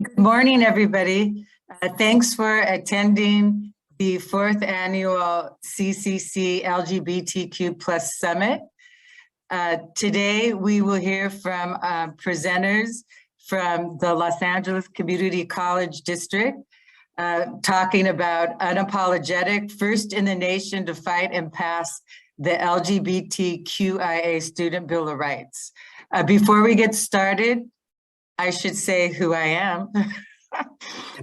Good morning, everybody. Thanks for attending the 4th annual CCC LGBTQ Plus Summit. Today, we will hear from presenters from the Los Angeles Community College District, talking about Unapologetic, first in the nation to fight and pass the LGBTQIA Student Bill of Rights. Before we get started, I should say who I am.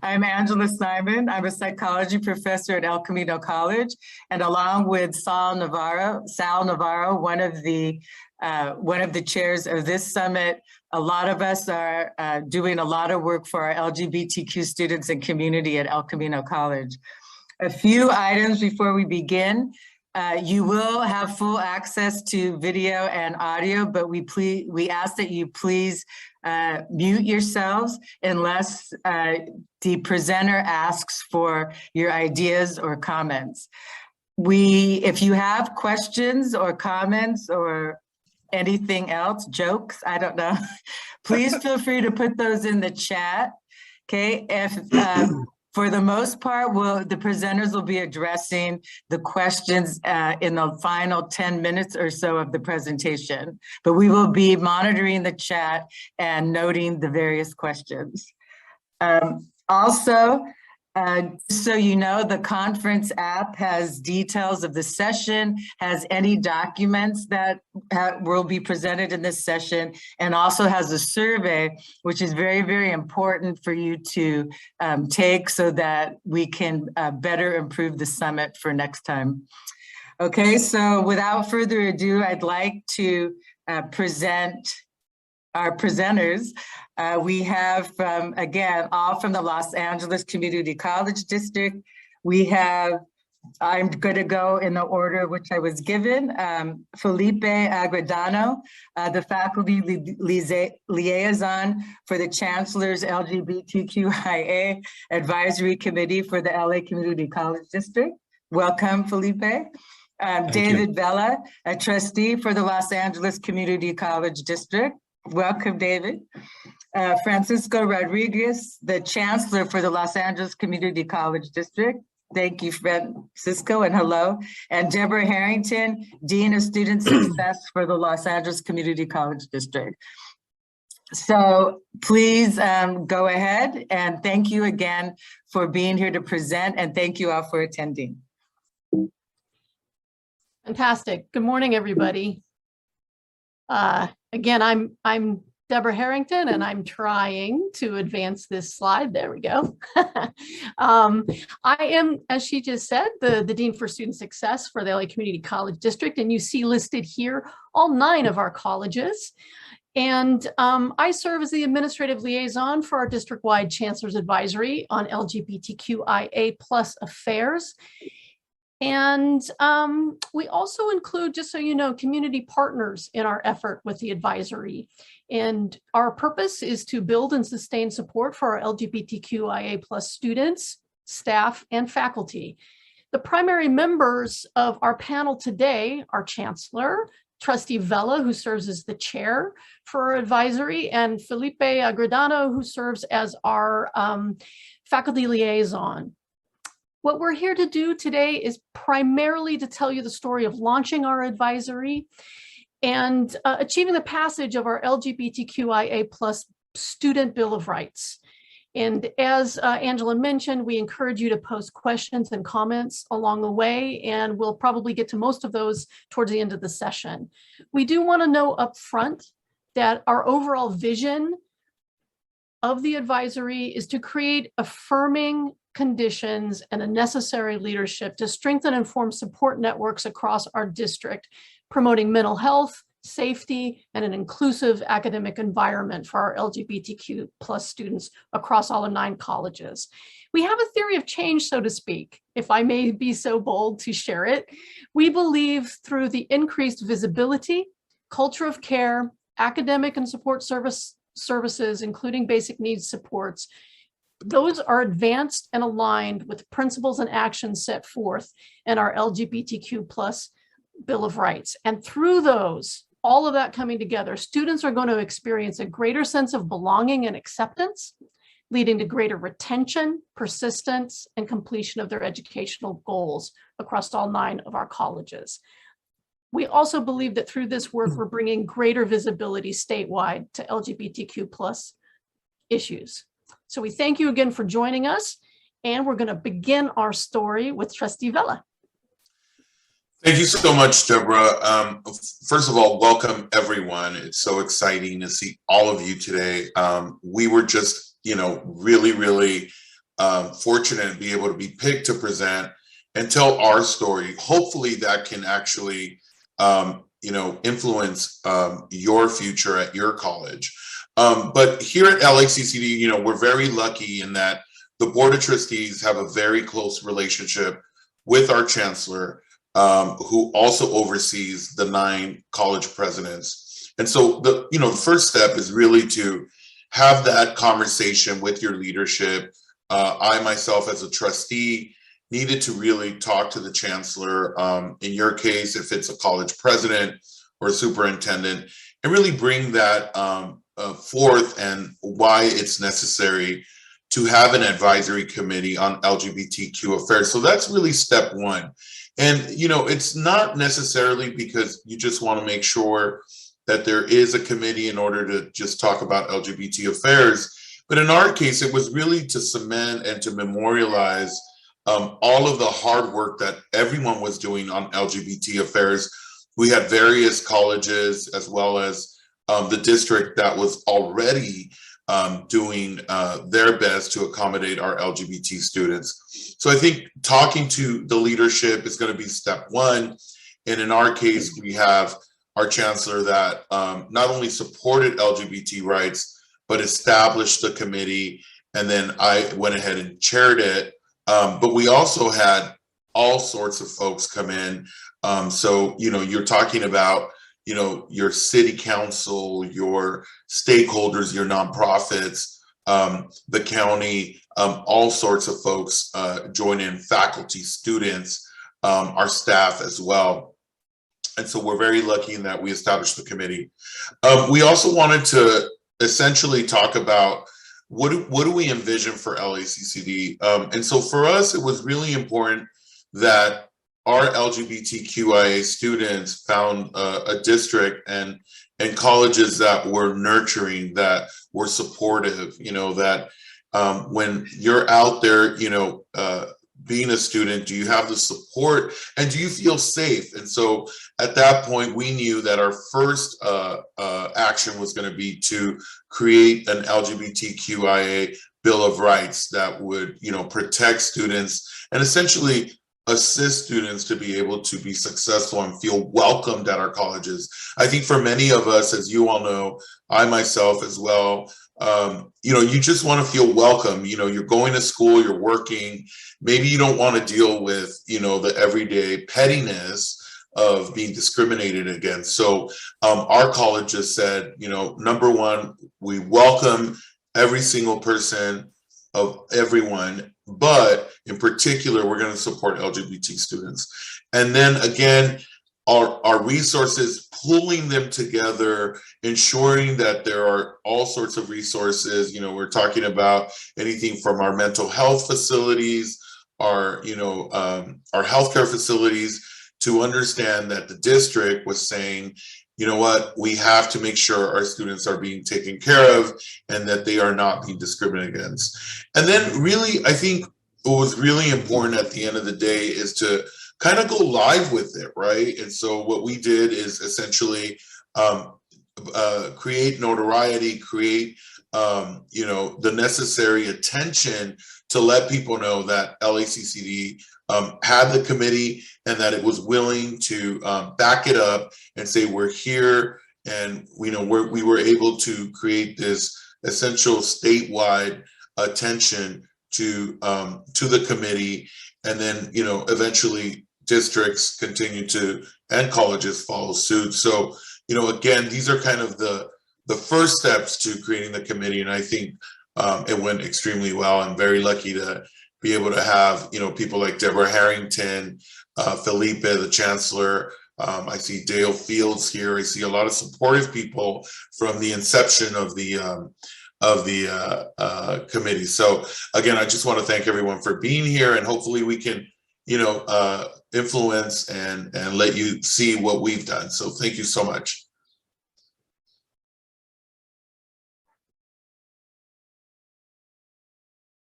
I'm Angela Simon. I'm a psychology professor at El Camino College, and along with Sal Navarro, one of the chairs of this summit, a lot of us are doing a lot of work for our LGBTQ students and community at El Camino College. A few items before we begin. You will have full access to video and audio, but we ask that you please mute yourselves unless the presenter asks for your ideas or comments. If you have questions or comments or anything else, jokes, I don't know, please feel free to put those in the chat. Okay, for the most part, the presenters will be addressing the questions in the final 10 minutes or so of the presentation, but we will be monitoring the chat and noting the various questions. Also, so you know, the conference app has details of the session, has any documents that will be presented in this session, and also has a survey, which is very, very important for you to take so that we can better improve the summit for next time. Okay, so without further ado, I'd like to present our presenters. We have all from the Los Angeles Community College District. I'm going to go in the order which I was given. Felipe Agredano, the faculty liaison for the Chancellor's LGBTQIA Advisory Committee for the LA Community College District. Welcome, Felipe. David Vela, a trustee for the Los Angeles Community College District. Welcome, David. Francisco Rodriguez, the Chancellor for the Los Angeles Community College District. Thank you, Francisco, and hello. And Deborah Harrington, Dean of Student Success for the Los Angeles Community College District. So please go ahead, and thank you again for being here to present, and thank you all for attending. Fantastic. Good morning, everybody. Again, I'm Deborah Harrington, and I'm trying to advance this slide. There we go. I am, as she just said, the Dean for Student Success for the LA Community College District, and you see listed here all 9 of our colleges. And I serve as the administrative liaison for our district-wide Chancellor's Advisory on LGBTQIA+ affairs. And we also include, just so you know, community partners in our effort with the advisory. And our purpose is to build and sustain support for our LGBTQIA+ students, staff, and faculty. The primary members of our panel today are Chancellor, Trustee Vela, who serves as the chair for our advisory, and Felipe Agredano, who serves as our faculty liaison. What we're here to do today is primarily to tell you the story of launching our advisory and achieving the passage of our LGBTQIA+ Student Bill of Rights. And as Angela mentioned, we encourage you to post questions and comments along the way, and we'll probably get to most of those towards the end of the session. We do want to know up front that our overall vision of the advisory is to create affirming conditions and a necessary leadership to strengthen and form support networks across our district, promoting mental health, safety, and an inclusive academic environment for our LGBTQ+ students across all 9 colleges. We have a theory of change, so to speak, if I may be so bold to share it. We believe through the increased visibility, culture of care, academic and support services, including basic needs supports, those are advanced and aligned with principles and actions set forth in our LGBTQ+ Bill of Rights. And through those, all of that coming together, students are going to experience a greater sense of belonging and acceptance. leading to greater retention, persistence, and completion of their educational goals across all 9 of our colleges. We also believe that through this work, we're bringing greater visibility statewide to LGBTQ plus issues. So we thank you again for joining us, and we're going to begin our story with Trustee Vela. Thank you so much, Deborah. First of all, welcome everyone. It's so exciting to see all of you today. We were just, really fortunate to be able to be picked to present and tell our story. Hopefully that can actually, influence your future at your college. But here at LACCD, we're very lucky in that the Board of Trustees have a very close relationship with our Chancellor, who also oversees the 9 college presidents. And so the first step is really to have that conversation with your leadership. I myself as a trustee needed to really talk to the Chancellor, in your case, if it's a college president or a superintendent, and really bring that forth and why it's necessary to have an advisory committee on LGBTQ affairs. So that's really step 1. And, it's not necessarily because you just want to make sure that there is a committee in order to just talk about LGBT affairs. But in our case, it was really to cement and to memorialize all of the hard work that everyone was doing on LGBT affairs. We had various colleges as well as the district that was already doing their best to accommodate our LGBT students. So I think talking to the leadership is going to be step 1. And in our case, we have our Chancellor that not only supported LGBT rights, but established the committee. And then I went ahead and chaired it. But we also had all sorts of folks come in. So, you're talking about your city council, your stakeholders, your nonprofits, the county, all sorts of folks join in, faculty, students, our staff as well. And so we're very lucky in that we established the committee. We also wanted to essentially talk about what do we envision for LACCD? And so for us, it was really important that our LGBTQIA students found a district and colleges that were nurturing, that were supportive, that when you're out there, being a student, do you have the support and do you feel safe? And so at that point, we knew that our first action was going to be to create an LGBTQIA Bill of Rights that would, protect students and essentially assist students to be able to be successful and feel welcomed at our colleges. I think for many of us, as you all know, I myself as well, you just want to feel welcome. You're going to school, you're working, maybe you don't want to deal with, the everyday pettiness of being discriminated against. So our college just said, number 1, we welcome every single person of everyone, but in particular, we're going to support LGBT students. And then again, our resources, pulling them together, ensuring that there are all sorts of resources. We're talking about anything from our mental health facilities, our healthcare facilities, to understand that the district was saying, we have to make sure our students are being taken care of and that they are not being discriminated against. And then really, I think what was really important at the end of the day is to kind of go live with it, right? And so what we did is essentially create notoriety, create the necessary attention to let people know that LACCD had the committee and that it was willing to back it up and say we're here, and we were able to create this essential statewide attention to the committee, and then eventually districts continue to and colleges follow suit. So again, these are kind of the first steps to creating the committee, and I think it went extremely well. I'm very lucky to be able to have people like Deborah Harrington, Felipe, the Chancellor. I see Dale Fields here. I see a lot of supportive people from the inception of the of the committee. So again, I just want to thank everyone for being here, and hopefully we can, influence and let you see what we've done. So thank you so much.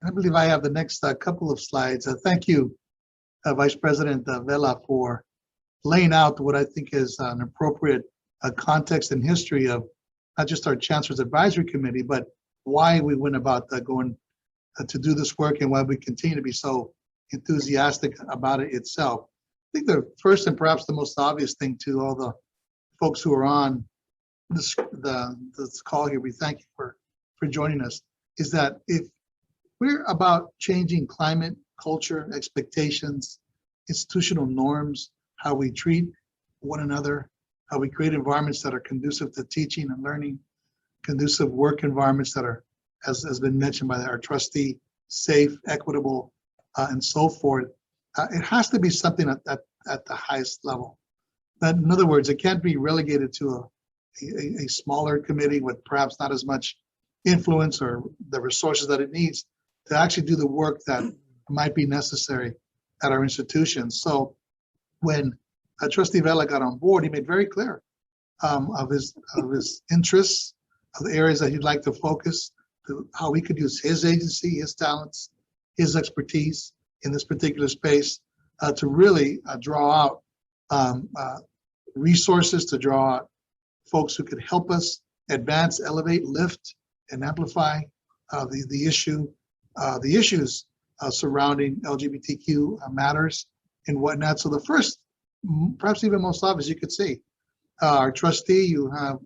I believe I have the next couple of slides. Thank you, Vice President Vela, for laying out what I think is an appropriate context and history of not just our Chancellor's Advisory Committee, but why we went about going to do this work and why we continue to be so enthusiastic about it itself. I think the first and perhaps the most obvious thing to all the folks who are on this call here, we thank you for joining us, is that if we're about changing climate, culture, expectations, institutional norms, how we treat one another, how we create environments that are conducive to teaching and learning, conducive work environments that are, as has been mentioned by our trustee, safe, equitable, and so forth. It has to be something at the highest level. That, in other words, it can't be relegated to a smaller committee with perhaps not as much influence or the resources that it needs to actually do the work that might be necessary at our institutions. So when Trustee Vela got on board, he made very clear of his interests, of the areas that he'd like to focus, to how we could use his agency, his talents, his expertise in this particular space to really draw out resources, to draw out folks who could help us advance, elevate, lift, and amplify the issues surrounding LGBTQ matters and whatnot. So the first, perhaps even most obvious, you could see, our trustee, you have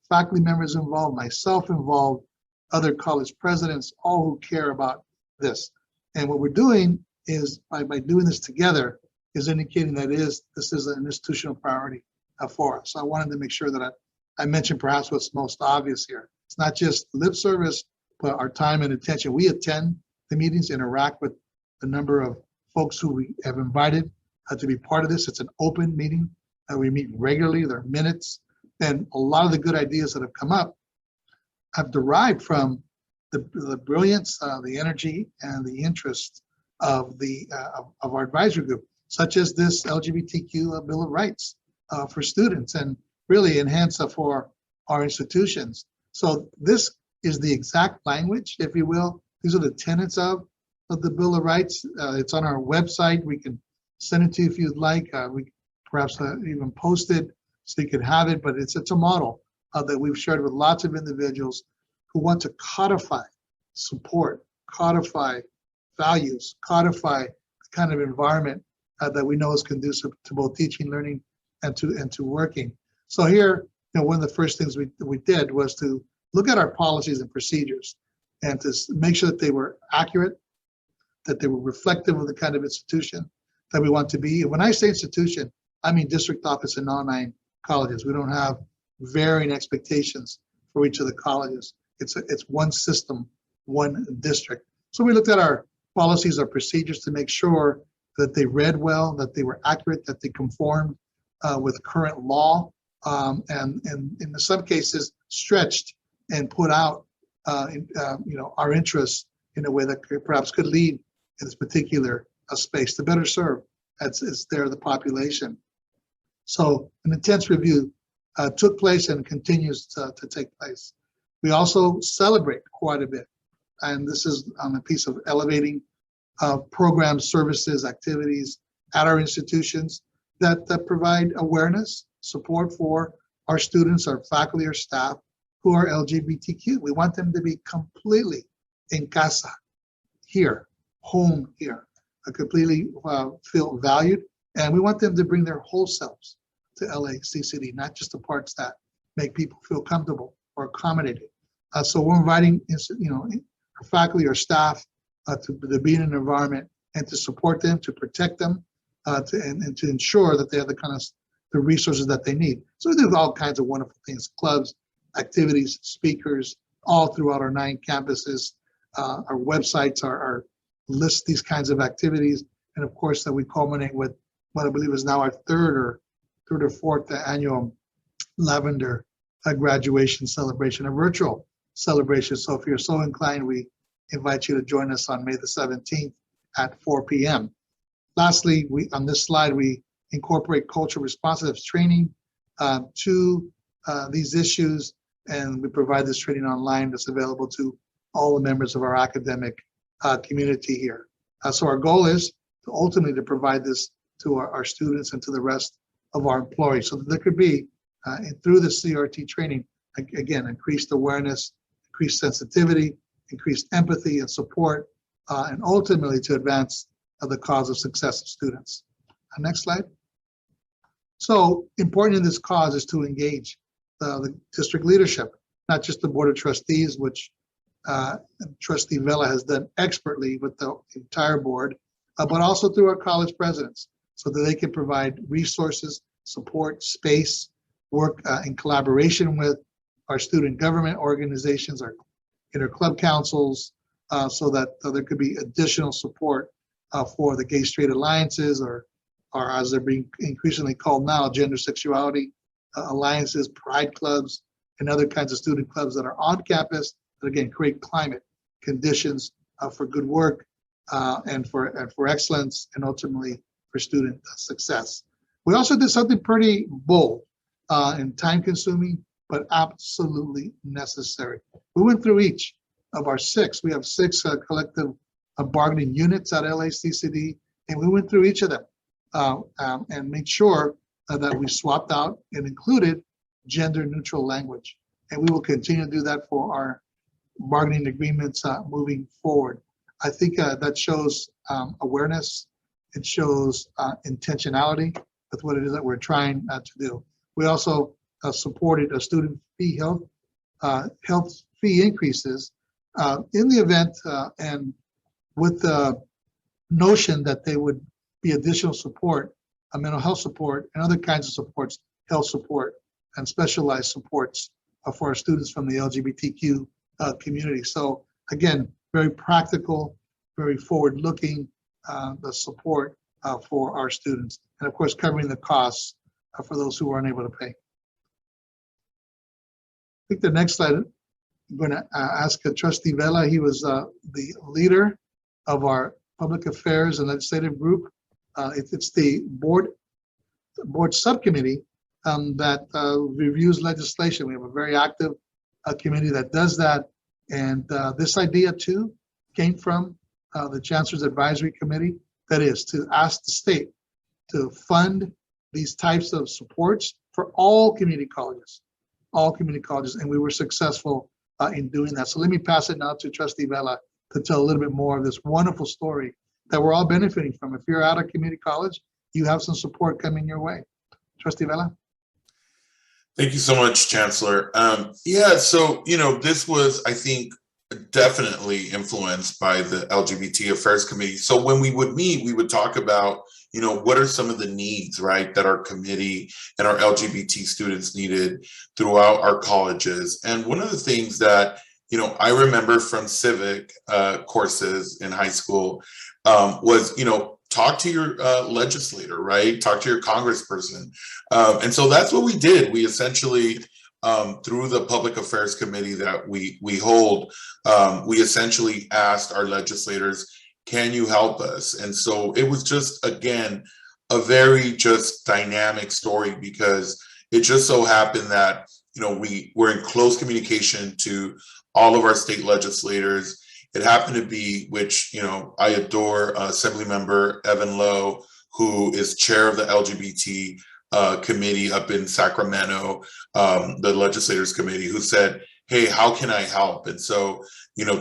faculty members involved, myself involved, other college presidents, all who care about this. And what we're doing is, by doing this together, is indicating that this is an institutional priority for us. So I wanted to make sure that I mentioned perhaps what's most obvious here. It's not just lip service, but our time and attention. We attend the meetings, interact with a number of folks who we have invited to be part of this. It's an open meeting. We meet regularly. There are minutes. And a lot of the good ideas that have come up have derived from the brilliance, the energy, and the interest of our advisory group, such as this LGBTQ Bill of Rights for students, and really enhance for our institutions. So this is the exact language, if you will. These are the tenets of the Bill of Rights. It's on our website. We can send it to you if you'd like. We perhaps even post it so you can have it, but it's a model that we've shared with lots of individuals who want to codify support, codify values, codify the kind of environment that we know is conducive to both teaching, learning, and to working. So here, one of the first things we did was to look at our policies and procedures and to make sure that they were accurate, that they were reflective of the kind of institution that we want to be. And when I say institution, I mean district office and all 9 colleges. We don't have varying expectations for each of the colleges. It's one system, one district. So we looked at our policies, our procedures to make sure that they read well, that they were accurate, that they conformed with current law, and in some cases stretched and put out our interests in a way that perhaps could lead in this particular space to better serve as there the population. So an intense review took place and continues to take place. We also celebrate quite a bit, and this is on a piece of elevating programs, services, activities at our institutions that provide awareness, support for our students, our faculty, our staff who are LGBTQ. We want them to be completely in casa, here, home here, completely feel valued, and we want them to bring their whole selves to LACCD, not just the parts that make people feel comfortable or accommodated. So we're inviting our faculty or staff to be in an environment and to support them, to protect them, and to ensure that they have the resources that they need. So we do all kinds of wonderful things, clubs, activities, speakers, all throughout our 9 campuses. Our websites are list these kinds of activities, and of course that we culminate with what I believe is now our third or fourth annual Lavender Graduation celebration, a virtual celebration. So if you're so inclined, we invite you to join us on May the 17th at 4 p.m. Lastly, on this slide, we incorporate cultural responsiveness training to these issues, and we provide this training online that's available to all the members of our academic community here. So our goal is to ultimately provide this to our students and to the rest of our employees, so that there could be, through the CRT training, again, increased awareness, increased sensitivity, increased empathy and support, and ultimately to advance the cause of success of students. Next slide. So important in this cause is to engage the district leadership, not just the Board of Trustees, which Trustee Vela has done expertly with the entire board, but also through our college presidents, so that they can provide resources, support, space, work in collaboration with our student government organizations, our inter-club councils, so that there could be additional support for the gay straight alliances, or as they're being increasingly called now, gender sexuality alliances, pride clubs, and other kinds of student clubs that are on campus that, again, create climate conditions for good work and for excellence, and ultimately for student success. We also did something pretty bold and time-consuming, but absolutely necessary. We went through each of our six. We have six collective bargaining units at LACCD, and we went through each of them and made sure that we swapped out and included gender-neutral language. And we will continue to do that for our bargaining agreements moving forward. I think that shows awareness. It shows intentionality with what it is that we're trying to do. We also supported a student fee health fee increases in the event and with the notion that they would be additional support, mental health support, and other kinds of supports, health support, and specialized supports for our students from the LGBTQ community. So again, very practical, very forward-looking, the support for our students, and of course covering the costs for those who are unable to pay. I think the next slide, I'm going to ask Trustee Vela. He was the leader of our public affairs and legislative group. It's the board subcommittee that reviews legislation. We have a very active committee that does that, and this idea too came from the Chancellor's Advisory Committee. That is to ask the state to fund these types of supports for all community colleges, and we were successful in doing that. So let me pass it now to Trustee Vela to tell a little bit more of this wonderful story that we're all benefiting from. If you're out of community college, you have some support coming your way. Trustee Vela. Thank you so much, Chancellor. Yeah, so, this was, I think, definitely influenced by the LGBT Affairs Committee. So when we would meet, we would talk about, what are some of the needs, right, that our committee and our LGBT students needed throughout our colleges. And one of the things that, I remember from civic courses in high school was, talk to your legislator, right? Talk to your congressperson. And so that's what we did. We essentially, through the Public Affairs Committee that we hold, we essentially asked our legislators, can you help us? And so it was just, again, a very just dynamic story, because it just so happened that, we were in close communication to all of our state legislators. It happened to be, which, I adore, Assembly Member Evan Lowe, who is chair of the LGBT committee up in Sacramento, the legislators committee, who said, hey, how can I help? And so,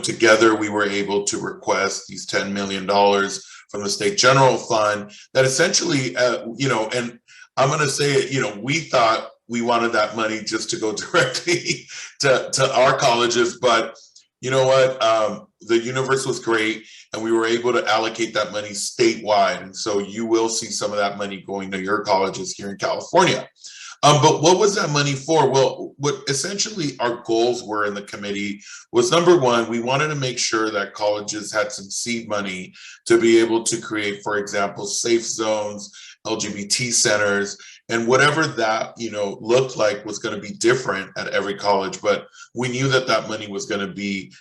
together we were able to request these $10 million from the state general fund that essentially, and I'm going to say it, we thought we wanted that money just to go directly to our colleges, but you know what? The universe was great, and we were able to allocate that money statewide. And so you will see some of that money going to your colleges here in California. But what was that money for? Well, what essentially our goals were in the committee was, number one, we wanted to make sure that colleges had some seed money to be able to create, for example, safe zones LGBT centers, and whatever that, looked like was going to be different at every college. But we knew that that money was going to be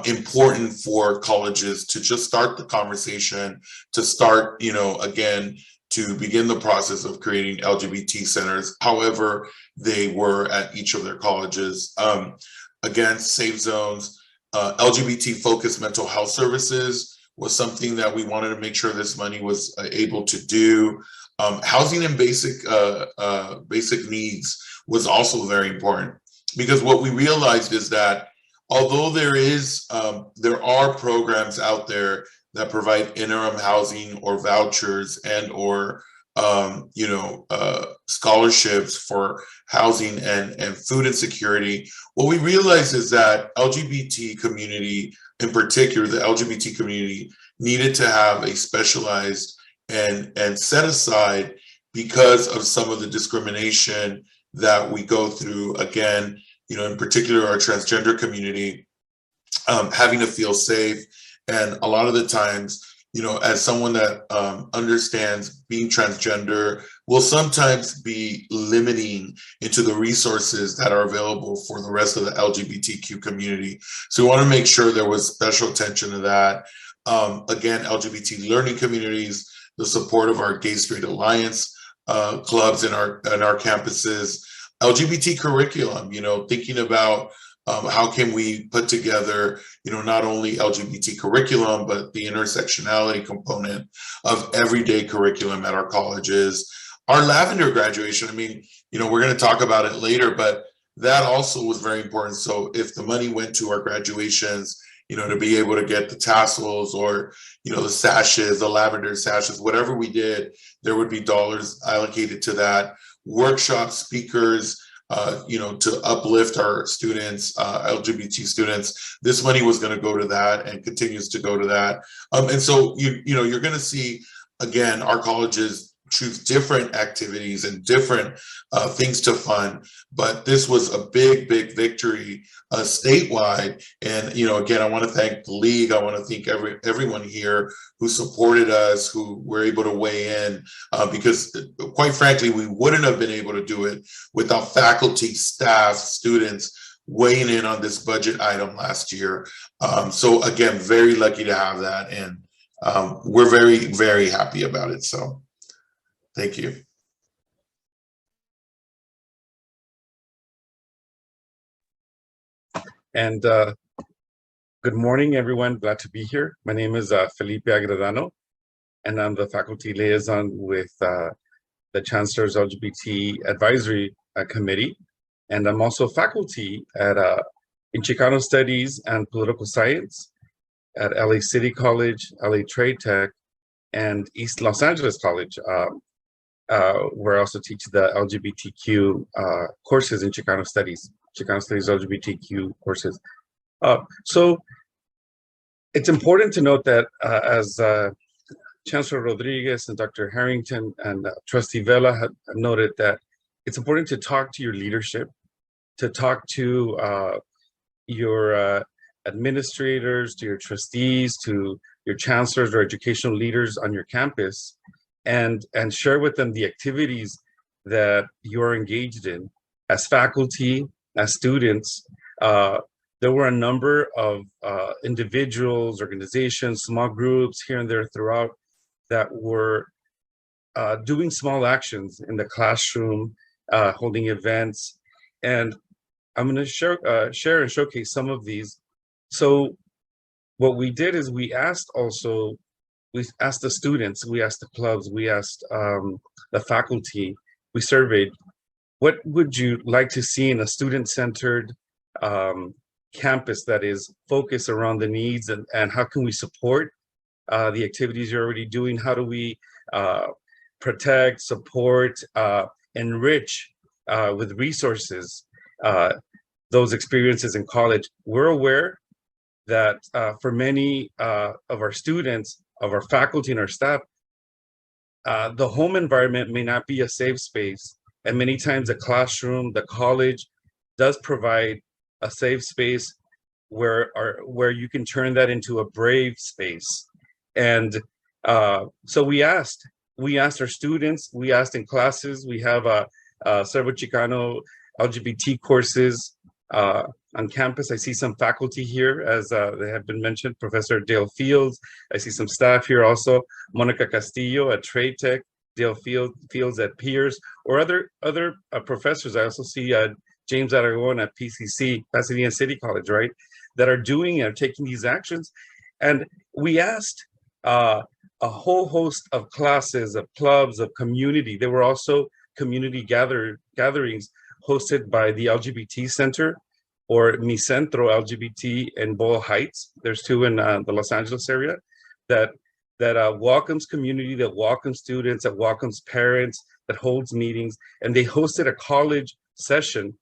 important for colleges to just start the conversation, to start, again, to begin the process of creating LGBT centers, however they were at each of their colleges. Again, safe zones, LGBT-focused mental health services was something that we wanted to make sure this money was able to do. Housing and basic needs was also very important, because what we realized is that although there are programs out there that provide interim housing or vouchers and or scholarships for housing and food insecurity, what we realized is that LGBT community, in particular, the LGBT community, needed to have a specialized and set aside because of some of the discrimination that we go through. Again, in particular, our transgender community, having to feel safe. And a lot of the times, as someone that understands being transgender will sometimes be limiting into the resources that are available for the rest of the LGBTQ community. So we want to make sure there was special attention to that. Again, LGBT learning communities, the support of our Gay Straight Alliance clubs in our campuses, LGBT curriculum, thinking about how can we put together, not only LGBT curriculum, but the intersectionality component of everyday curriculum at our colleges. Our Lavender graduation, we're going to talk about it later, but that also was very important. So if the money went to our graduations, to be able to get the tassels or, the sashes, the lavender sashes, whatever we did, there would be dollars allocated to that. Workshop speakers, to uplift our students, LGBT students, this money was going to go to that and continues to go to that. And so, you're going to see, again, our colleges choose different activities and different things to fund. But this was a big, big victory statewide. And, again, I want to thank the league. I want to thank everyone here who supported us, who were able to weigh in, because quite frankly, we wouldn't have been able to do it without faculty, staff, students weighing in on this budget item last year. So again, very lucky to have that. And we're very, very happy about it. So thank you. And good morning, everyone. Glad to be here. My name is Felipe Agredano, and I'm the faculty liaison with the Chancellor's LGBT Advisory Committee. And I'm also faculty in Chicano Studies and Political Science at LA City College, LA Trade Tech, and East Los Angeles College, where I also teach the LGBTQ courses in Chicano Studies LGBTQ courses. So it's important to note that as Chancellor Rodriguez and Dr. Harrington and Trustee Vela have noted, that it's important to talk to your leadership, to talk to your administrators, to your trustees, to your chancellors or educational leaders on your campus, and share with them the activities that you're engaged in. As faculty, as students, there were a number of individuals, organizations, small groups here and there throughout that were doing small actions in the classroom, holding events. And I'm going to share and showcase some of these. So what we did is we asked the students, we asked the clubs, we asked the faculty, we surveyed, what would you like to see in a student-centered campus that is focused around the needs, and how can we support the activities you're already doing? How do we protect, support, enrich with resources those experiences in college? We're aware that for many of our students, of our faculty and our staff, the home environment may not be a safe space. And many times the classroom, the college does provide a safe space where you can turn that into a brave space. And so we asked we asked our students, we asked in classes, we have several Chicano LGBT courses on campus. I see some faculty here, as they have been mentioned, Professor Dale Fields. I see some staff here also, Monica Castillo at Trade Tech, Dale Fields at Pierce, or other professors. I also see James Aragon at PCC, Pasadena City College, right, that are doing and taking these actions. And we asked a whole host of classes, of clubs, of community. There were also community gatherings hosted by the LGBT Center, or Mi Centro LGBT in Boyle Heights. There's two in the Los Angeles area that welcomes community, that welcomes students, that welcomes parents, that holds meetings. And they hosted a college session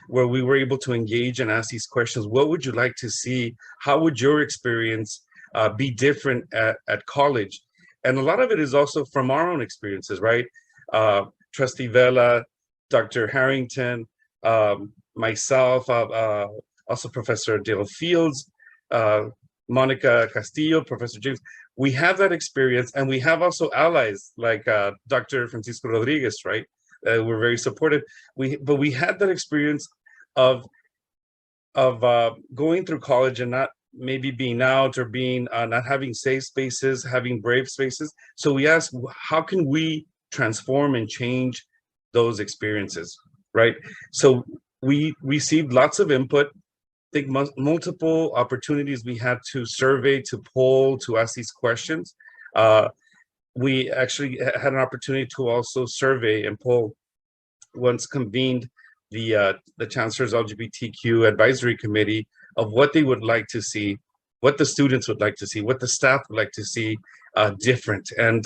where we were able to engage and ask these questions. What would you like to see? How would your experience be different at college? And a lot of it is also from our own experiences, right? Trustee Vela, Dr. Harrington, myself, also Professor Dale Fields, Monica Castillo, Professor James. We have that experience, and we have also allies like Dr. Francisco Rodriguez, right? We're very supportive. But we had that experience of going through college and not maybe being out, or being not having safe spaces, having brave spaces. So we asked, how can we transform and change those experiences, right? So we received lots of input. I think multiple opportunities we had to survey, to poll, to ask these questions. We actually had an opportunity to also survey and poll once convened the Chancellor's LGBTQ Advisory Committee of what they would like to see, what the students would like to see, what the staff would like to see different. And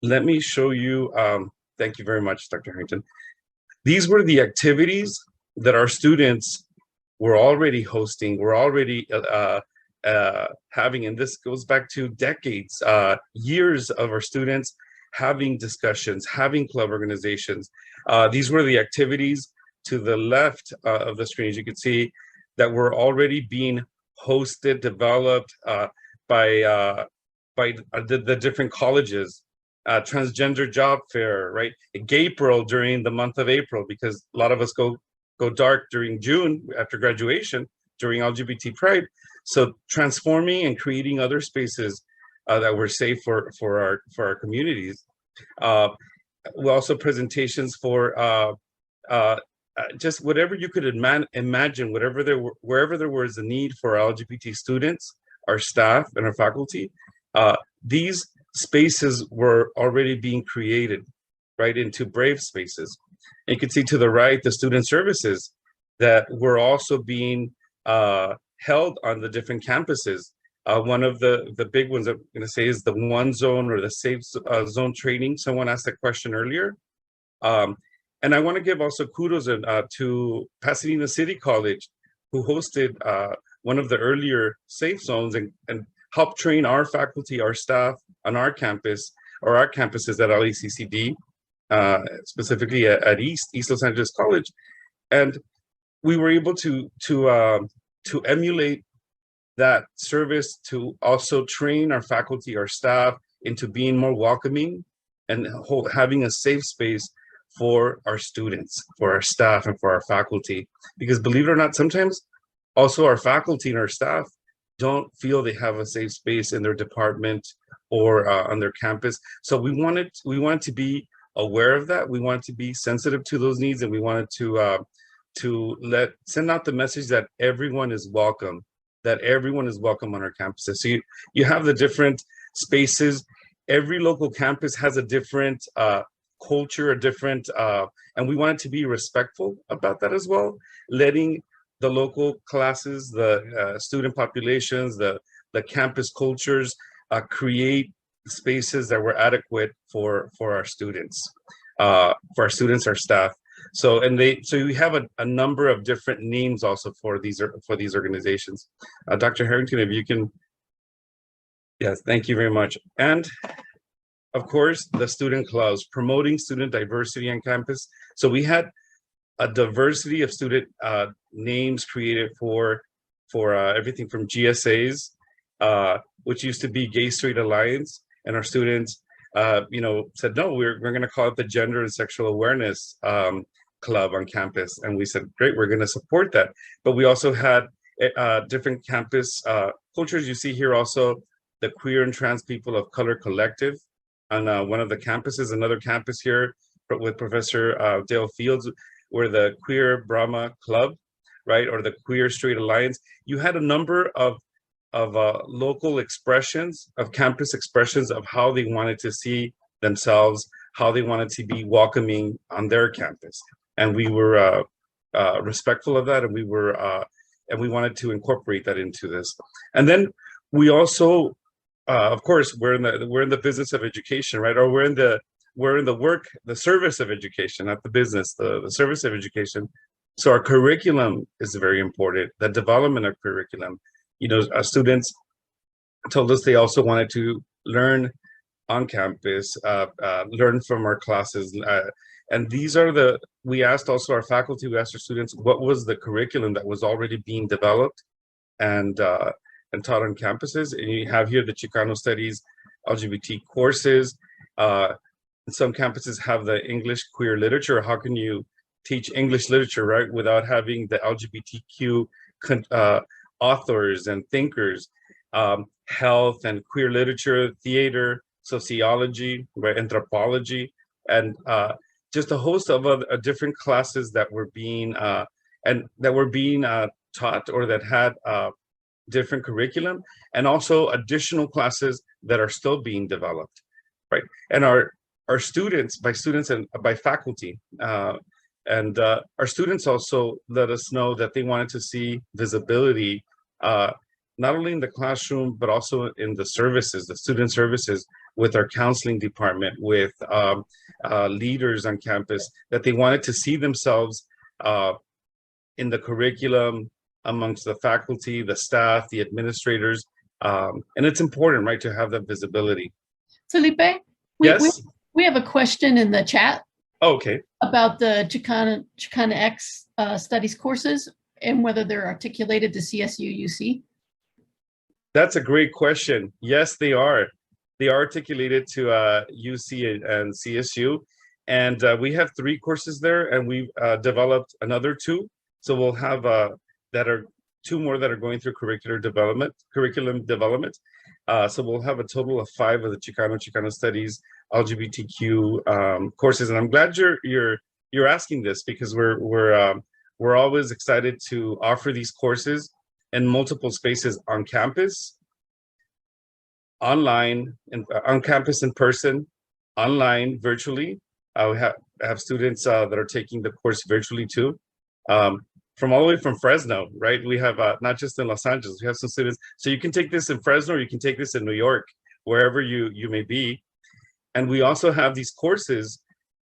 let me show you, thank you very much, Dr. Harrington. These were the activities that our students were already hosting, were already having, and this goes back to decades, years of our students having discussions, having club organizations. These were the activities to the left of the screen, as you can see, that were already being hosted, developed by the different colleges. Transgender job fair, right? Gaypril during the month of April, because a lot of us go dark during June after graduation, during LGBT Pride. So transforming and creating other spaces that were safe for our communities. We also presentations for just whatever you could imagine, wherever there was a need for LGBT students, our staff and our faculty. These spaces were already being created, right, into brave spaces. And you can see to the right, the student services that were also being held on the different campuses. One of the big ones I'm going to say is the One Zone, or the Safe Zone training. Someone asked that question earlier. And I want to give also kudos to Pasadena City College, who hosted one of the earlier safe zones and helped train our faculty, our staff on our campus, or our campuses at LACCD, specifically at East Los Angeles College. And we were able to emulate that service, to also train our faculty, our staff, into being more welcoming and having a safe space for our students, for our staff, and for our faculty. Because believe it or not, sometimes also our faculty and our staff don't feel they have a safe space in their department or on their campus. So we wanted to be aware of that. We wanted to be sensitive to those needs, and we wanted to send out the message that everyone is welcome, on our campuses. So you have the different spaces. Every local campus has a different culture, and we wanted to be respectful about that as well, letting the local classes, the student populations, the campus cultures create spaces that were adequate for our students, our staff. So we have a number of different names also for these organizations. Dr. Harrington, if you can. Yes, thank you very much. And of course, the student clubs, promoting student diversity on campus. So we had a diversity of student names created for everything from GSAs, which used to be Gay Straight Alliance, and our students said, no, we're going to call it the Gender and Sexual Awareness Club on campus. And we said, great, we're going to support that. But we also had different campus cultures. You see here also the Queer and Trans People of Color Collective on one of the campuses, another campus here with Professor Dale Fields, where the Queer Brahma Club, right, or the Queer Straight Alliance. You had a number of local expressions, of campus expressions of how they wanted to see themselves, how they wanted to be welcoming on their campus. And we were respectful of that, and we wanted to incorporate that into this. And then we also, of course, we're in the business of education, right? Or we're in the service of education, not the business, the service of education. So our curriculum is very important, the development of curriculum. Our students told us they also wanted to learn on campus, learn from our classes. And we asked also our faculty, we asked our students, what was the curriculum that was already being developed and taught on campuses? And you have here the Chicano Studies, LGBT courses. Some campuses have the English queer literature. How can you teach English literature, right, without having the LGBTQ authors and thinkers, health and queer literature, theater, sociology, right, anthropology, and just a host of other different classes that were being taught, or that had different curriculum, and also additional classes that are still being developed, right? And our students, by students and by faculty, and our students also let us know that they wanted to see visibility, not only in the classroom, but also in the services, the student services, with our counseling department, with leaders on campus, that they wanted to see themselves in the curriculum, amongst the faculty, the staff, the administrators. And it's important, right, to have that visibility. Felipe, Yes? we have a question in the chat. Okay. About the Chicana X studies courses and whether they're articulated to CSU UC. That's a great question. Yes, they are. They are articulated to UC and CSU. And we have 3 courses there, and we've developed another 2. So we'll have 2 more that are going through curriculum development. So we'll have a total of 5 of the Chicano Studies, LGBTQ courses. And I'm glad you're asking this, because we're always excited to offer these courses in multiple spaces on campus, online, on campus in person, online, virtually. We have students that are taking the course virtually too. From all the way from Fresno, right? We have not just in Los Angeles, we have some students. So you can take this in Fresno, or you can take this in New York, wherever you may be. And we also have these courses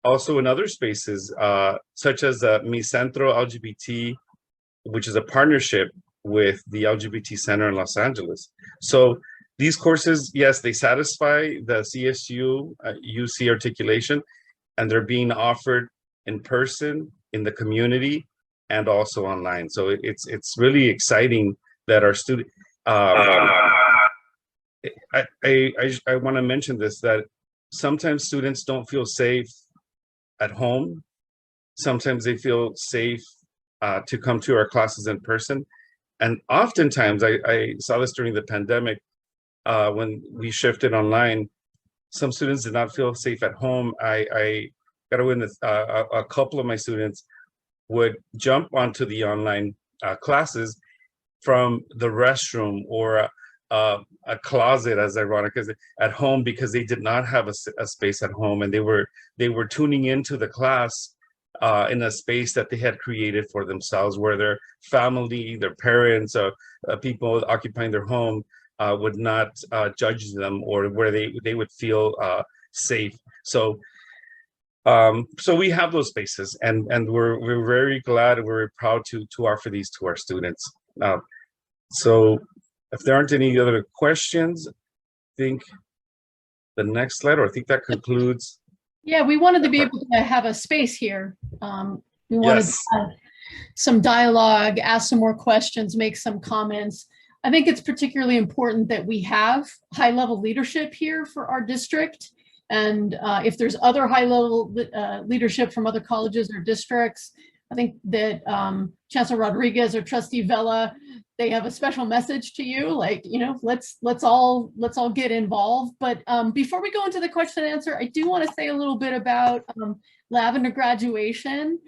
also in other spaces, such as Mi Centro LGBT, which is a partnership with the LGBT Center in Los Angeles. So these courses, yes, they satisfy the CSU UC articulation, and they're being offered in person, in the community, and also online. So it's really exciting that our student. I want to mention this, that sometimes students don't feel safe at home. Sometimes they feel safe to come to our classes in person. And oftentimes, I saw this during the pandemic, when we shifted online, some students did not feel safe at home. I got to witness a couple of my students would jump onto the online classes from the restroom or a closet, as ironic as at home, because they did not have a space at home, and they were tuning into the class in a space that they had created for themselves, where their family, their parents, people occupying their home would not judge them, or where they would feel safe. So we have those spaces, and we're very glad and we're proud to offer these to our students. So if there aren't any other questions, I think the next slide, or I think that concludes. Yeah, we wanted to be able to have a space here. We wanted to have some dialogue, ask some more questions, make some comments. I think it's particularly important that we have high-level leadership here for our district, And if there's other high-level leadership from other colleges or districts, I think that Chancellor Rodriguez or Trustee Vela, they have a special message to you, like, you know, let's all get involved. But before we go into the question and answer, I do want to say a little bit about Lavender Graduation.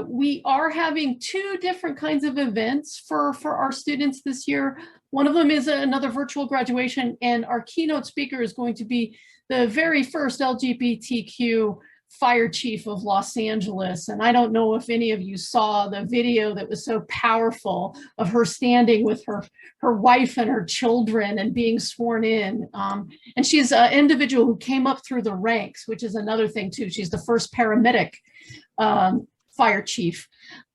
We are having 2 different kinds of events for our students this year. One of them is another virtual graduation, and our keynote speaker is going to be the very first LGBTQ fire chief of Los Angeles. And I don't know if any of you saw the video that was so powerful of her standing with her wife and her children and being sworn in. And she's an individual who came up through the ranks, which is another thing too. She's the first paramedic fire chief.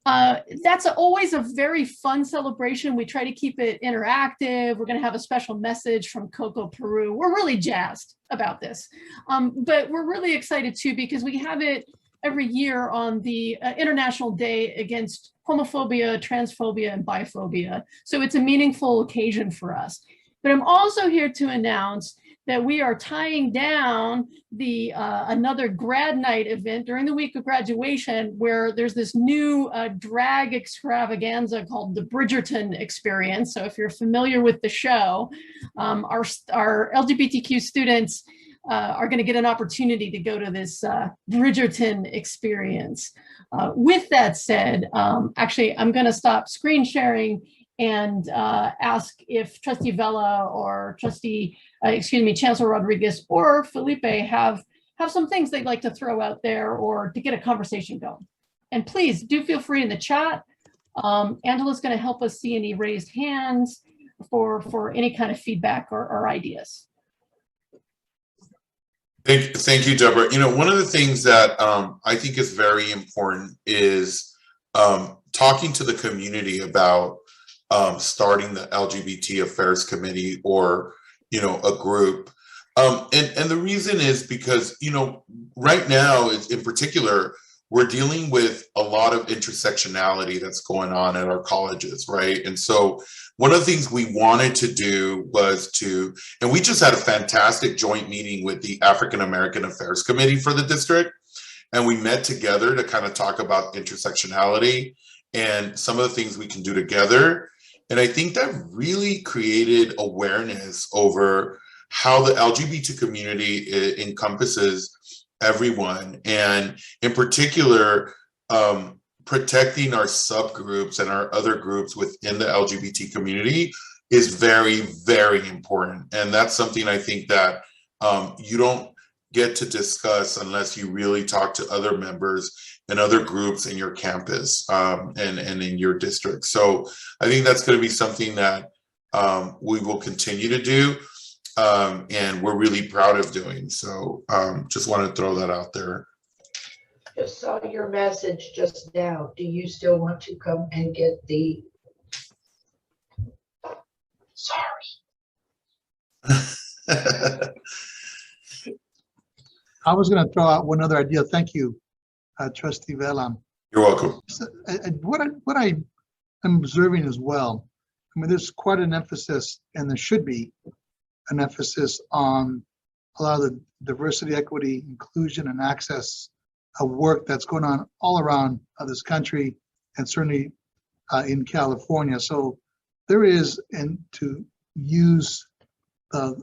That's always a very fun celebration. We try to keep it interactive. We're going to have a special message from Coco Peru. We're really jazzed about this, but we're really excited too, because we have it every year on the International Day Against Homophobia, Transphobia, and Biphobia. So it's a meaningful occasion for us. But I'm also here to announce that we are tying down the another grad night event during the week of graduation, where there's this new drag extravaganza called the Bridgerton Experience. So if you're familiar with the show, our LGBTQ students are going to get an opportunity to go to this Bridgerton experience. With that said, actually, I'm going to stop screen sharing and ask if Trustee Vela or Chancellor Rodriguez or Felipe have some things they'd like to throw out there or to get a conversation going. And please do feel free in the chat. Angela's going to help us see any raised hands for any kind of feedback or ideas. Thank you, Deborah. You know, one of the things that I think is very important is talking to the community about starting the LGBT Affairs Committee or, you know, a group. And the reason is because, you know, right now, in particular, we're dealing with a lot of intersectionality that's going on at our colleges, right? And so one of the things we wanted to do was and we just had a fantastic joint meeting with the African American Affairs Committee for the district. And we met together to kind of talk about intersectionality and some of the things we can do together. And I think that really created awareness over how the LGBT community encompasses everyone, and in particular, protecting our subgroups and our other groups within the LGBT community is very, very important. And that's something I think that you don't get to discuss unless you really talk to other members and other groups in your campus and in your district. So I think that's going to be something that we will continue to do, and we're really proud of doing. So just want to throw that out there. Just saw your message just now. Do you still want to come and get the? Sorry. I was going to throw out one other idea. Thank you, Trustee Vela. You're welcome. So, what I am observing as well, I mean, there's quite an emphasis, and there should be an emphasis on a lot of the diversity, equity, inclusion, and access work that's going on all around this country, and certainly in California. So there is, and to use the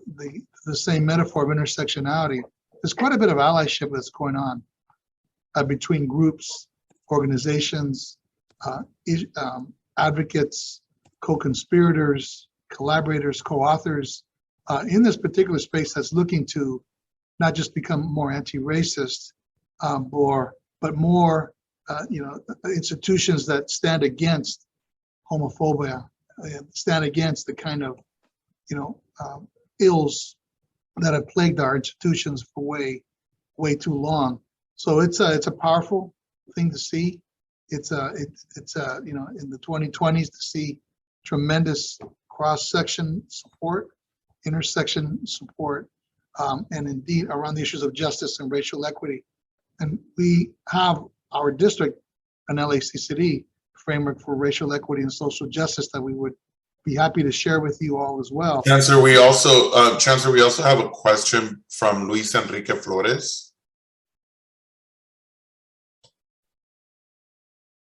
same metaphor of intersectionality, there's quite a bit of allyship that's going on between groups, organizations, advocates, co-conspirators, collaborators, co-authors in this particular space that's looking to not just become more anti-racist, but more, institutions that stand against homophobia, stand against the kind of, ills that have plagued our institutions for way too long. So it's a powerful thing to see. It's in the 2020s to see tremendous cross-section support, intersection support, and indeed around the issues of justice and racial equity. And we have our district, an LACCD framework for racial equity and social justice that we would be happy to share with you all as well. Chancellor, we also have a question from Luis Enrique Flores.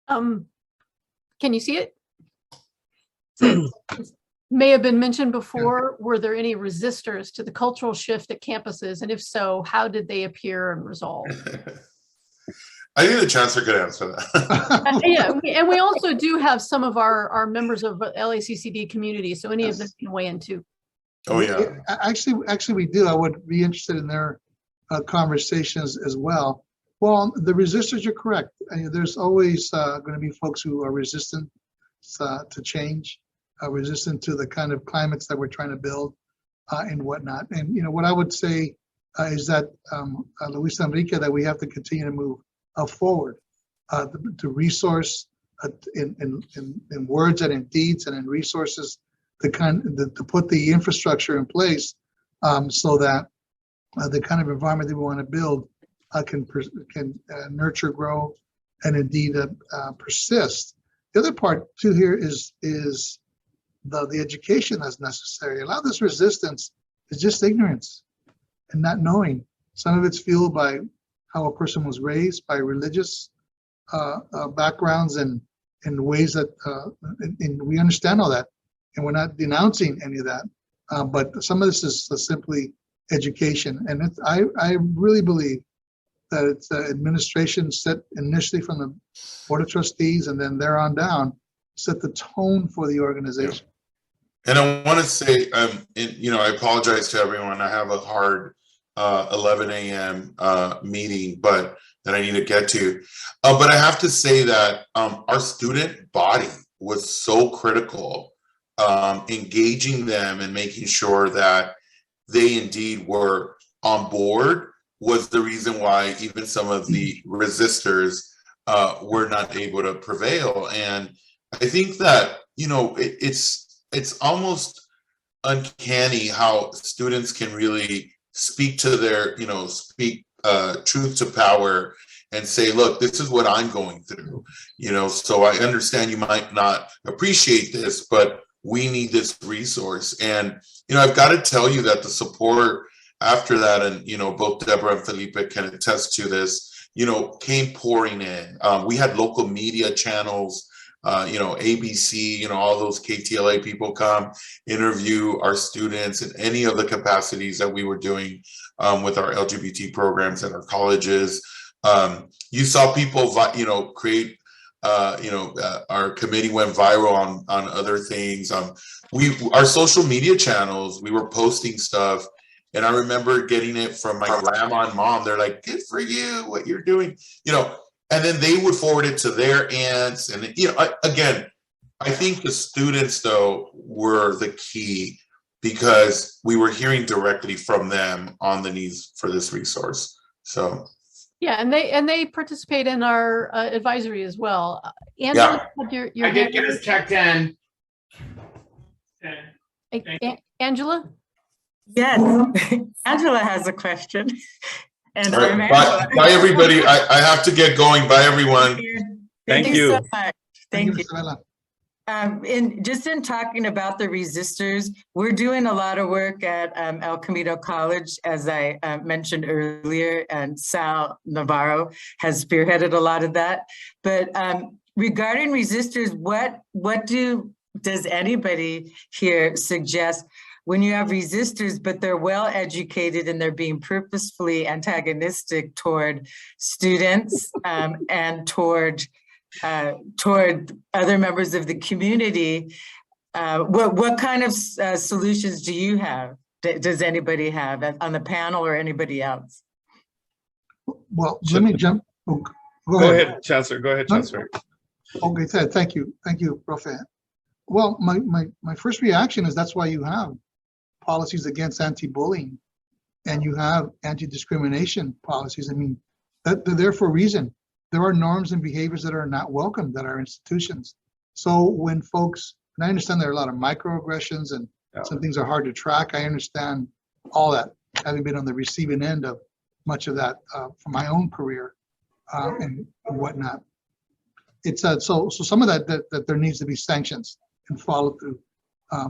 Can you see it? So, may have been mentioned before, were there any resistors to the cultural shift at campuses? And if so, how did they appear and resolve? I think the Chancellor could answer that. Yeah, and we also do have some of our members of LACCD community, so any of them can weigh in too. Oh, yeah. Actually, we do. I would be interested in their conversations as well. Well, the resistors, you're correct. There's always going to be folks who are resistant to change, resistant to the kind of climates that we're trying to build and whatnot. And, what I would say is that, Luis Enrique, that we have to continue to move forward to resource in words and in deeds and in resources to put the infrastructure in place so that the kind of environment that we want to build can nurture, grow, and indeed persist. The other part too here is the education that's necessary. A lot of this resistance is just ignorance and not knowing. Some of it's fueled by how a person was raised, by religious backgrounds and ways that, and we understand all that, and we're not denouncing any of that. But some of this is simply education, and I really believe that it's administration set initially from the Board of Trustees and then there on down, set the tone for the organization. And I want to say, I apologize to everyone. I have a hard 11 a.m. Meeting, but that I need to get to. But I have to say that our student body was so critical, engaging them and making sure that they indeed were on board was the reason why even some of the resistors were not able to prevail. And I think that, it's almost uncanny how students can really speak to their, speak truth to power and say, look, this is what I'm going through, so I understand you might not appreciate this, but we need this resource. And, I've got to tell you that the support after that, and, both Deborah and Felipe can attest to this, came pouring in. We had local media channels, ABC, all those KTLA people come interview our students in any of the capacities that we were doing with our LGBT programs at our colleges. You saw people, create, our committee went viral on other things. Our social media channels, we were posting stuff. And I remember getting it from my grandma and mom. They're like, good for you, what you're doing, and then they would forward it to their aunts. And, again, I think the students, though, were the key because we were hearing directly from them on the needs for this resource. So. Yeah, and they participate in our advisory as well. Angela, I did get us checked in. Angela? Yes, Angela has a question. And right. Bye, everybody. I have to get going. Bye, everyone. Thank you so much. Thank you. Isabella. Just in talking about the resistors, we're doing a lot of work at El Camino College, as I mentioned earlier, and Sal Navarro has spearheaded a lot of that. But regarding resistors, what does anybody here suggest when you have resistors, but they're well educated and they're being purposefully antagonistic toward students and toward other members of the community? What kind of solutions do you have? Does anybody have on the panel or anybody else? Well, let me jump. Oh, go ahead, Chancellor. Go ahead, Chancellor. Okay, thank you, Profe. Well, my first reaction is that's why you have policies against anti-bullying and you have anti-discrimination policies. I mean, they're there for a reason. There are norms and behaviors that are not welcomed at our institutions. So when folks, and I understand there are a lot of microaggressions and some things are hard to track. I understand all that, having been on the receiving end of much of that from my own career and whatnot. It's so some of that there needs to be sanctions and follow through.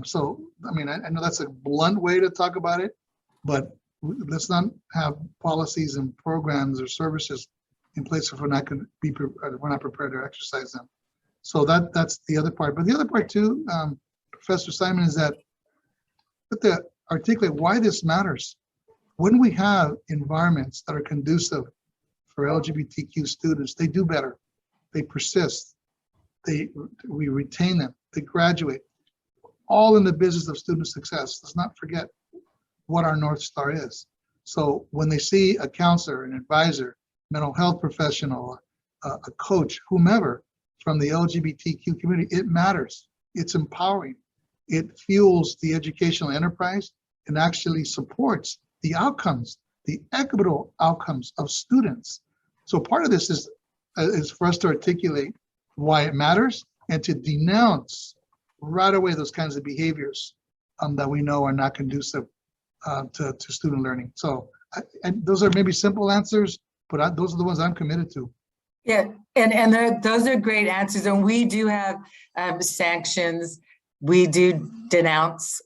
So, I mean, I know that's a blunt way to talk about it, but let's not have policies and programs or services in place if we're not going to be, we're not prepared to exercise them. So that's the other part. But the other part too, Professor Simon, is that to articulate why this matters. When we have environments that are conducive for LGBTQ students, they do better, they persist, we retain them, they graduate, all in the business of student success. Let's not forget what our North Star is. So when they see a counselor, an advisor, mental health professional, a coach, whomever from the LGBTQ community, it matters. It's empowering. It fuels the educational enterprise and actually supports the outcomes, the equitable outcomes of students. So part of this is for us to articulate why it matters and to denounce right away those kinds of behaviors that we know are not conducive to student learning. So and those are maybe simple answers, but those are the ones I'm committed to. Yeah, and those are great answers. And we do have sanctions. We do denounce.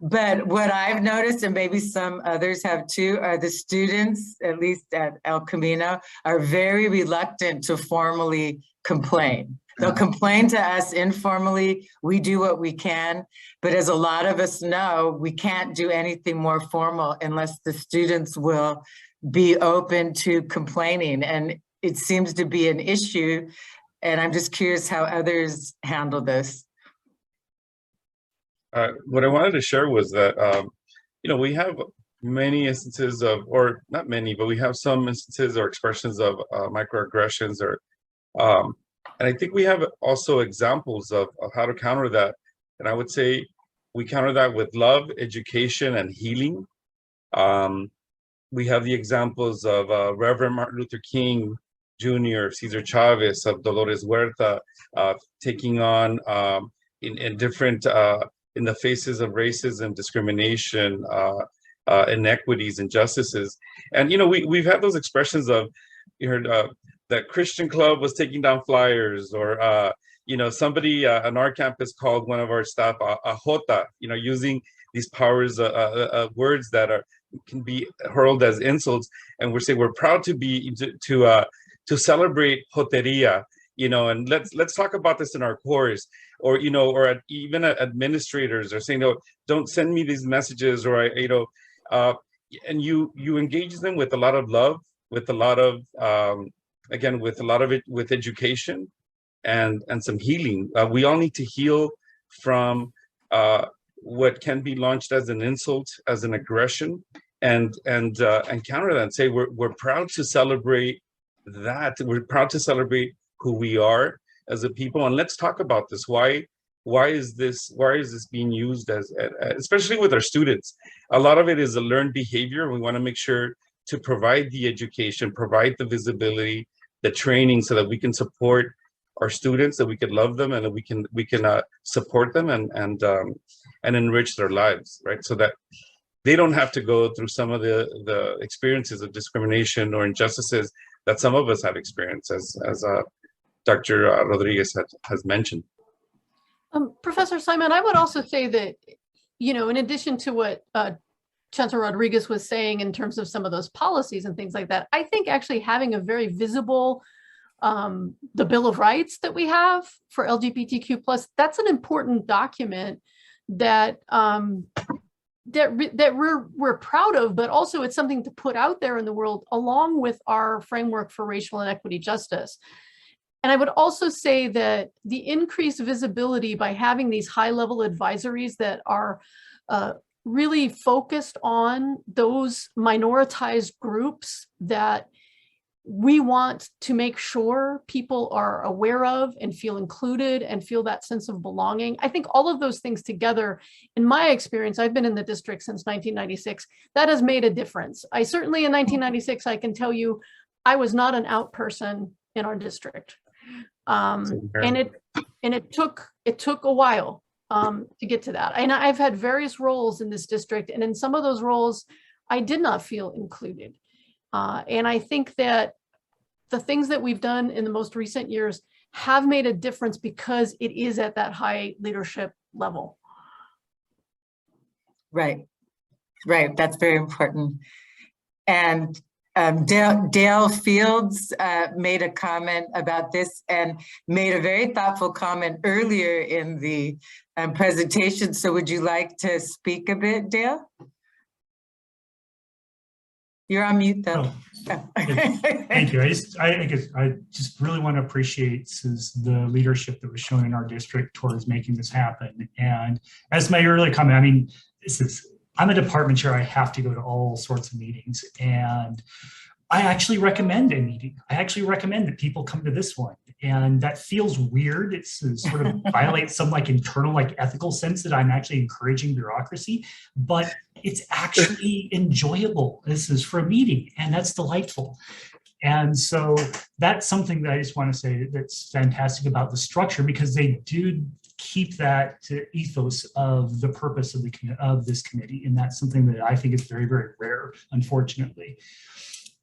But what I've noticed, and maybe some others have too, are the students, at least at El Camino, are very reluctant to formally complain. They'll complain to us informally. We do what we can, but as a lot of us know, we can't do anything more formal unless the students will be open to complaining. And it seems to be an issue. And I'm just curious how others handle this. What I wanted to share was that, we have many instances of, or not many, but we have some instances or expressions of microaggressions, and I think we have also examples of how to counter that. And I would say we counter that with love, education, and healing. We have the examples of Reverend Martin Luther King Jr., Cesar Chavez, of Dolores Huerta, taking on in different, in the faces of racism, discrimination, inequities, injustices. And, we've had those expressions of, you heard that Christian club was taking down flyers, or, somebody on our campus called one of our staff a jota, using these powers, words that can be hurled as insults. And we're saying we're proud to be, to celebrate joteria, and let's talk about this in our course, or even administrators are saying, no, don't send me these messages, or and you engage them with a lot of love, with a lot of again, with a lot of it, with education and some healing. We all need to heal from what can be launched as an insult, as an aggression, and counter that and say we're proud to celebrate that. We're proud to celebrate who we are as a people, and let's talk about this. Why is this being used as, especially with our students? A lot of it is a learned behavior. We want to make sure to provide the education, provide the visibility, the training, so that we can support our students, that we can love them, and that we can support them and enrich their lives, right? So that they don't have to go through some of the experiences of discrimination or injustices that some of us have experienced, as Dr. Rodriguez has mentioned. Professor Simon, I would also say that, in addition to what Chancellor Rodriguez was saying in terms of some of those policies and things like that, I think actually having a very visible, the Bill of Rights that we have for LGBTQ+, that's an important document that we're proud of, but also it's something to put out there in the world along with our framework for racial and equity justice. And I would also say that the increased visibility by having these high-level advisories that are really focused on those minoritized groups that we want to make sure people are aware of and feel included and feel that sense of belonging. I think all of those things together, in my experience, I've been in the district since 1996, that has made a difference. I certainly in 1996, I can tell you, I was not an out person in our district. And it took a while to get to that. And I've had various roles in this district, and in some of those roles, I did not feel included. And I think that the things that we've done in the most recent years have made a difference because it is at that high leadership level. Right, right. That's very important. And Dale Fields made a comment about this and made a very thoughtful comment earlier in the presentation. So would you like to speak a bit, Dale? You're on mute though. Oh, thank you. I just really want to appreciate the leadership that was shown in our district towards making this happen. And as my earlier comment, I mean, I'm a department chair. I have to go to all sorts of meetings, and I actually recommend a meeting. I actually recommend that people come to this one, and that feels weird. It's sort of violates some like internal like ethical sense that I'm actually encouraging bureaucracy, but it's actually enjoyable. This is for a meeting, and that's delightful. And so that's something that I just want to say that's fantastic about the structure, because they do keep that ethos of the purpose of this committee, and that's something that I think is very, very rare, unfortunately.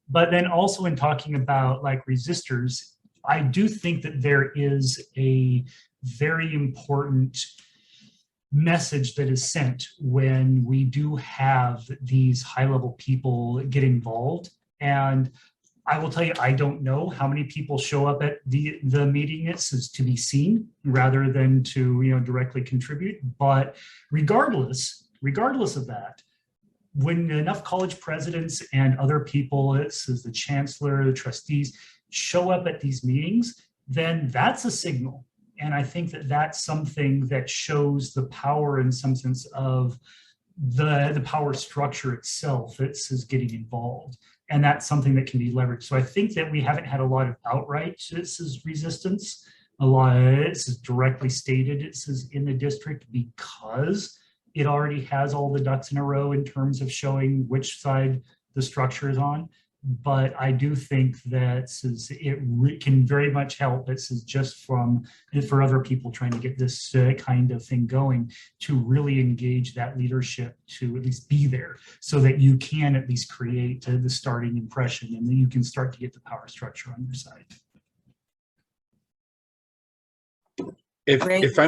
But then also in talking about like resistors, I do think that there is a very important message that is sent when we do have these high-level people get involved. And I will tell you, I don't know how many people show up at the meeting is to be seen rather than to directly contribute. But regardless of that, when enough college presidents and other people, as the chancellor, the trustees, show up at these meetings, then that's a signal. And I think that that's something that shows the power in some sense of the power structure itself that's getting involved. And that's something that can be leveraged. So I think that we haven't had a lot of outright resistance. A lot of it is directly stated, it says in the district, because it already has all the ducks in a row in terms of showing which side the structure is on. But I do think that it can very much help. This is just for other people trying to get this kind of thing going, to really engage that leadership to at least be there, so that you can at least create the starting impression, and then you can start to get the power structure on your side. If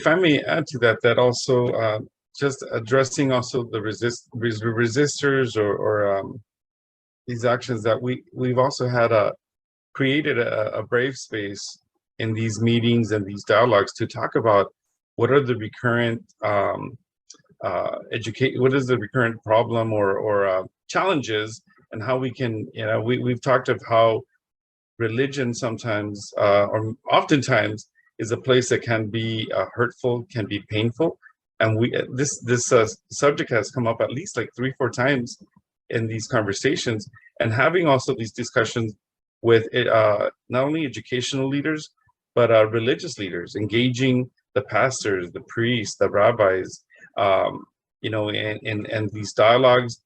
I may add to that, that also just addressing also the resistors or these actions, that we've also had created a brave space in these meetings and these dialogues to talk about what are the recurrent what is the recurrent problem or challenges, and how we can, we've talked of how religion sometimes or oftentimes is a place that can be hurtful, can be painful. And this subject has come up at least like 3-4 times in these conversations, and having also these discussions with not only educational leaders, but religious leaders, engaging the pastors, the priests, the rabbis, and these dialogues,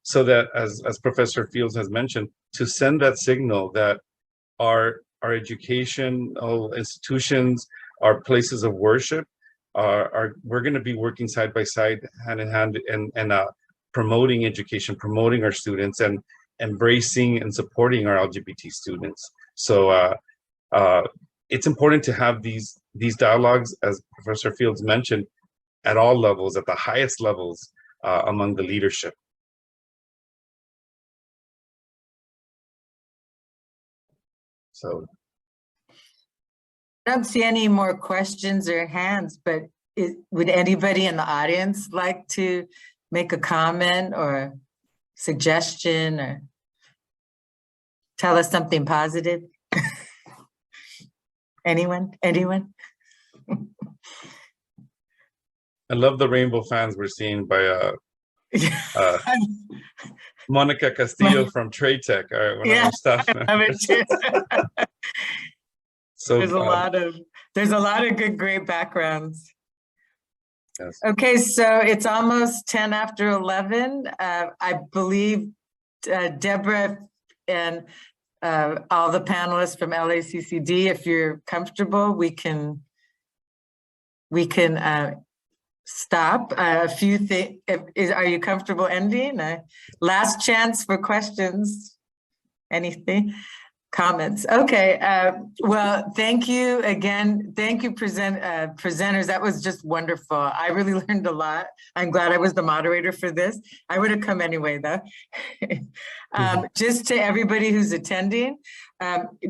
so that as Professor Fields has mentioned, to send that signal that our educational institutions, our places of worship, we're going to be working side by side, hand in hand, and promoting education, promoting our students, and embracing and supporting our LGBT students. So it's important to have these dialogues, as Professor Fields mentioned, at all levels, at the highest levels among the leadership. So I don't see any more questions or hands, but would anybody in the audience like to make a comment or suggestion or tell us something positive? Anyone? I love the rainbow fans we're seeing by Monica Castillo from Trade Tech, one of our staff members. So there's a lot of good, great backgrounds. Yes. Okay, so it's almost 10 after 11. I believe Deborah and all the panelists from LACCD, if you're comfortable, we can stop. A few things. Are you comfortable ending? Last chance for questions. Anything? comments. Okay. Well, thank you again. Thank you, presenters. That was just wonderful. I really learned a lot. I'm glad I was the moderator for this. I would have come anyway, though. Just to everybody who's attending,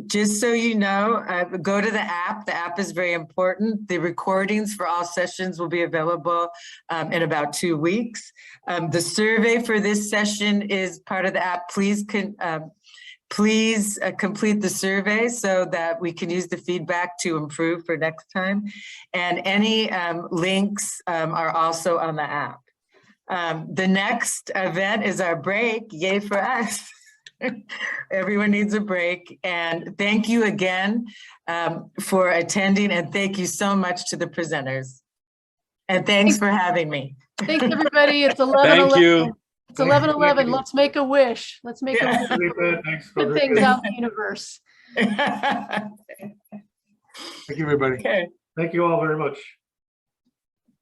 just so you know, go to the app. The app is very important. The recordings for all sessions will be available in about 2 weeks. The survey for this session is part of the app. Please complete the survey so that we can use the feedback to improve for next time. And any links are also on the app. The next event is our break. Yay for us. Everyone needs a break. And thank you again for attending, and thank you so much to the presenters. And thanks for having me. Thanks, everybody. It's 11:11. Thank you. It's 11:11. Let's make a wish. Let's make a wish. Thanks for Good things out in the universe. Thank you, everybody. Okay. Thank you all very much.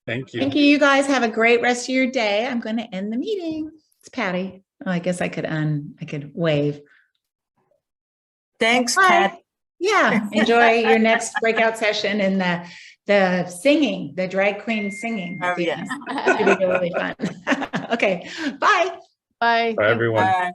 Thank you. Thank you. You guys have a great rest of your day. I'm going to end the meeting. It's Patty. Oh, I guess I could wave. Thanks, Bye. Pat. Yeah. Enjoy your next breakout session and the singing, the drag queen singing. Oh, yes. It's going to be really fun. Okay. Bye. Bye. Bye, everyone. Bye.